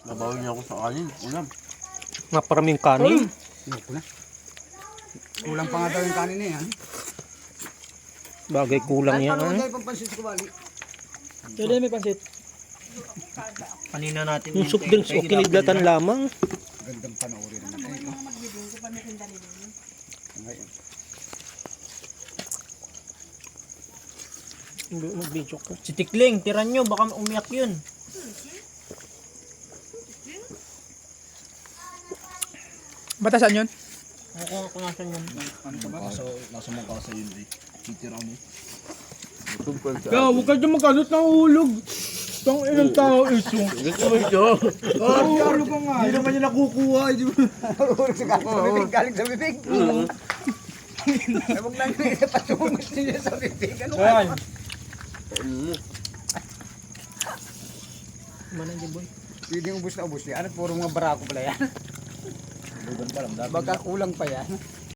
Nabawin niya ako sa kanin. Ulam. Maparaming kanin. Ayoko na. Kulang pa nga daw yung kanin na yan. Bagay kulang yan. Ano Ah. dahil pampansin ko bali? Pwede may pansit. Kanina natin. Yung soft drinks o kiniglatan lamang. Gandang panoorin naman. Ay, ngayon. Mag-video ka. Si Tikling, tira nyo, baka umiyak yun. Batasan yun? Kung nasan yun. Nasa mga kasa yun eh. Titira mo. Kaya huwag ka dyan magkanot ng ulog. Tang ilang tao ito. Gusto mo ito? Ano ka nga? Hindi naman niya nakukuha. Hulog sa bibig, galing sa bibig. Huwag lang na patungot niya sa bibig. Ano ka? Ayan. Manang boy. Pwede ubus na ubus yan. Puro mga barako pala yan. Lugan pa lang. Baka kulang pa yan.